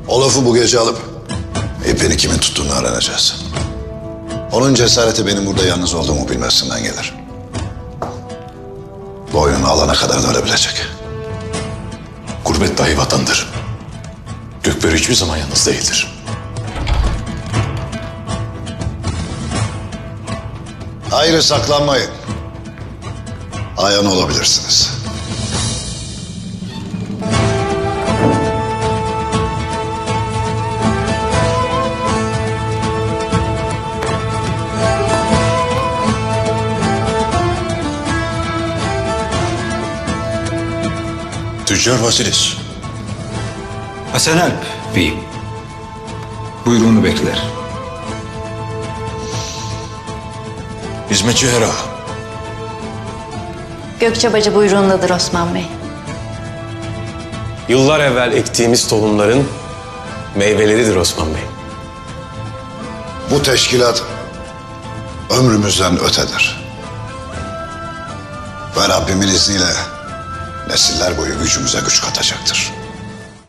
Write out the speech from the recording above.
O lafı bu gece alıp ipini kimin tuttuğunu öğreneceğiz. Onun cesareti benim burada yalnız olduğumu bilmesinden gelir. Boynunu alana kadar da ölebilecek. Gurbet dahi vatandır. Gökber hiçbir zaman yalnız değildir. Ayrı saklanmayın. Ayan olabilirsiniz. Tüccar Vasilis. Hasan Alp beyim. Buyruğunu bekler. Hizmetçi Hera. Gökçebacı buyruğundadır Osman Bey. Yıllar evvel ektiğimiz tohumların meyveleridir Osman Bey. Bu teşkilat ömrümüzden ötedir. Ve Rabbimin izniyle nesiller boyu gücümüze güç katacaktır.